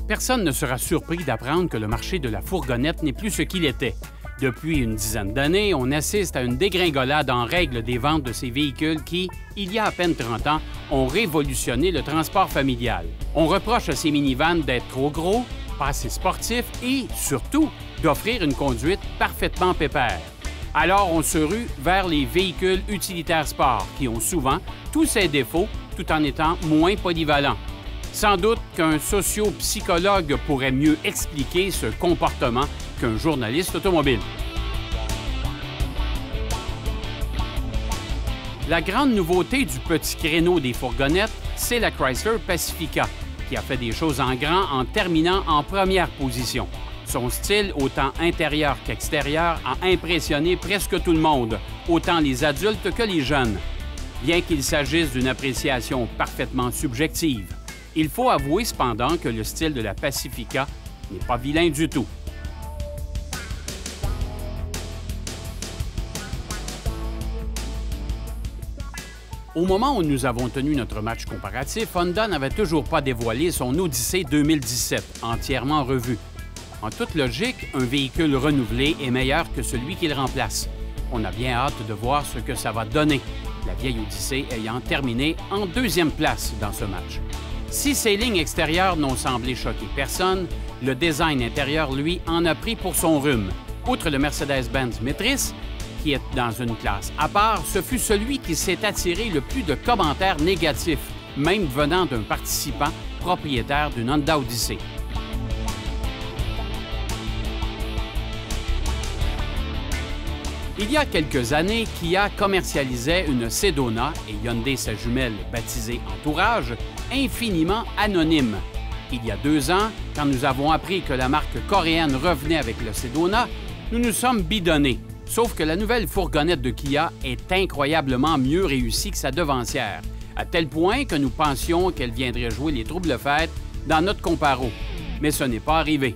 Personne ne sera surpris d'apprendre que le marché de la fourgonnette n'est plus ce qu'il était. Depuis une dizaine d'années, on assiste à une dégringolade en règle des ventes de ces véhicules qui, il y a à peine 30 ans, ont révolutionné le transport familial. On reproche à ces minivans d'être trop gros, pas assez sportifs et, surtout, d'offrir une conduite parfaitement pépère. Alors, on se rue vers les véhicules utilitaires sport qui ont souvent tous ces défauts tout en étant moins polyvalents. Sans doute qu'un socio-psychologue pourrait mieux expliquer ce comportement qu'un journaliste automobile. La grande nouveauté du petit créneau des fourgonnettes, c'est la Chrysler Pacifica, qui a fait des choses en grand en terminant en première position. Son style, autant intérieur qu'extérieur, a impressionné presque tout le monde, autant les adultes que les jeunes, bien qu'il s'agisse d'une appréciation parfaitement subjective. Il faut avouer cependant que le style de la Pacifica n'est pas vilain du tout. Au moment où nous avons tenu notre match comparatif, Honda n'avait toujours pas dévoilé son Odyssey 2017, entièrement revu. En toute logique, un véhicule renouvelé est meilleur que celui qu'il remplace. On a bien hâte de voir ce que ça va donner, la vieille Odyssey ayant terminé en deuxième place dans ce match. Si ces lignes extérieures n'ont semblé choquer personne, le design intérieur, lui, en a pris pour son rhume. Outre le Mercedes-Benz Metris, qui est dans une classe à part, ce fut celui qui s'est attiré le plus de commentaires négatifs, même venant d'un participant propriétaire d'une Honda Odyssey. Il y a quelques années, Kia commercialisait une Sedona et Hyundai, sa jumelle baptisée Entourage, infiniment anonyme. Il y a 2 ans, quand nous avons appris que la marque coréenne revenait avec le Sedona, nous nous sommes bidonnés. Sauf que la nouvelle fourgonnette de Kia est incroyablement mieux réussie que sa devancière, à tel point que nous pensions qu'elle viendrait jouer les troubles-fêtes dans notre comparo. Mais ce n'est pas arrivé.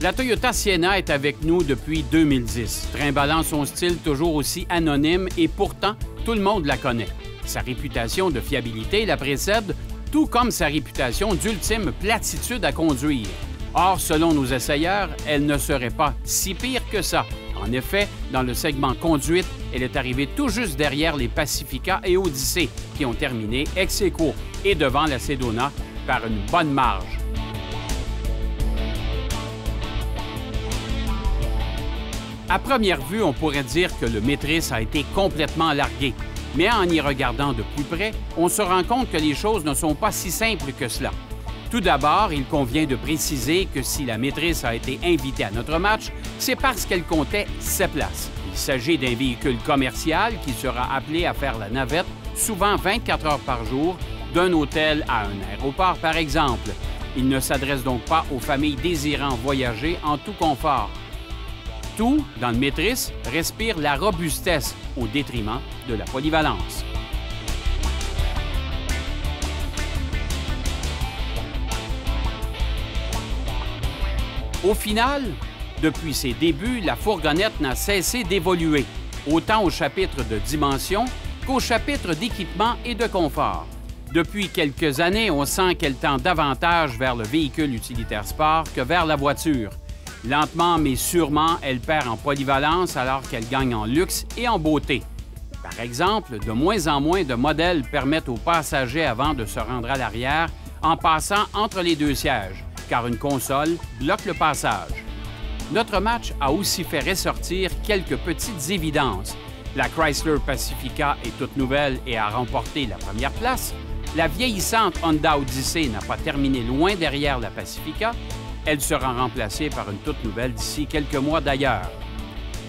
La Toyota Sienna est avec nous depuis 2010, trimballant son style toujours aussi anonyme et pourtant, tout le monde la connaît. Sa réputation de fiabilité la précède, tout comme sa réputation d'ultime platitude à conduire. Or, selon nos essayeurs, elle ne serait pas si pire que ça. En effet, dans le segment conduite, elle est arrivée tout juste derrière les Pacifica et Odyssey, qui ont terminé ex aequo, et devant la Sedona par une bonne marge. À première vue, on pourrait dire que le Metris a été complètement largué. Mais en y regardant de plus près, on se rend compte que les choses ne sont pas si simples que cela. Tout d'abord, il convient de préciser que si la Metris a été invitée à notre match, c'est parce qu'elle comptait 7 places. Il s'agit d'un véhicule commercial qui sera appelé à faire la navette, souvent 24 heures par jour, d'un hôtel à un aéroport, par exemple. Il ne s'adresse donc pas aux familles désirant voyager en tout confort. Tout, dans le Metris, respire la robustesse au détriment de la polyvalence. Au final, depuis ses débuts, la fourgonnette n'a cessé d'évoluer, autant au chapitre de dimension qu'au chapitre d'équipement et de confort. Depuis quelques années, on sent qu'elle tend davantage vers le véhicule utilitaire sport que vers la voiture. Lentement mais sûrement, elle perd en polyvalence alors qu'elle gagne en luxe et en beauté. Par exemple, de moins en moins de modèles permettent aux passagers avant de se rendre à l'arrière en passant entre les 2 sièges, car une console bloque le passage. Notre match a aussi fait ressortir quelques petites évidences. La Chrysler Pacifica est toute nouvelle et a remporté la première place. La vieillissante Honda Odyssey n'a pas terminé loin derrière la Pacifica. Elle sera remplacée par une toute nouvelle d'ici quelques mois d'ailleurs.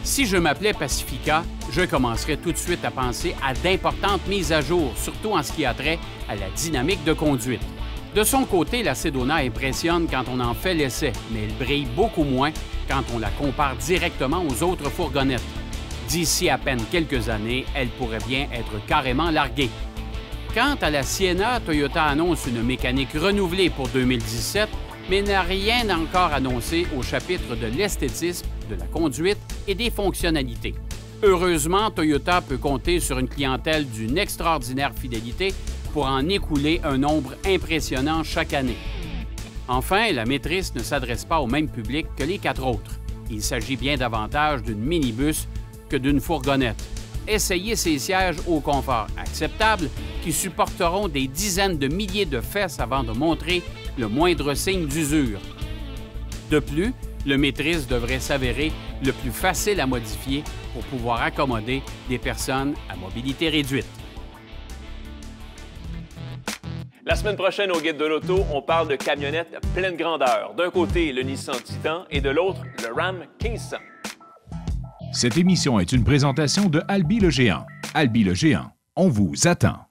Si je m'appelais Pacifica, je commencerais tout de suite à penser à d'importantes mises à jour, surtout en ce qui a trait à la dynamique de conduite. De son côté, la Sedona impressionne quand on en fait l'essai, mais elle brille beaucoup moins quand on la compare directement aux autres fourgonnettes. D'ici à peine quelques années, elle pourrait bien être carrément larguée. Quant à la Sienna, Toyota annonce une mécanique renouvelée pour 2017, mais n'a rien encore annoncé au chapitre de l'esthétisme, de la conduite et des fonctionnalités. Heureusement, Toyota peut compter sur une clientèle d'une extraordinaire fidélité pour en écouler un nombre impressionnant chaque année. Enfin, la Matrice ne s'adresse pas au même public que les 4 autres. Il s'agit bien davantage d'une minibus que d'une fourgonnette. Essayez ces sièges au confort acceptable qui supporteront des dizaines de milliers de fesses avant de montrer le moindre signe d'usure. De plus, le Matrice devrait s'avérer le plus facile à modifier pour pouvoir accommoder des personnes à mobilité réduite. La semaine prochaine, au Guide de l'auto, on parle de camionnettes pleine grandeur. D'un côté, le Nissan Titan et de l'autre, le Ram 1500. Cette émission est une présentation de Albi le Géant. Albi le Géant, on vous attend.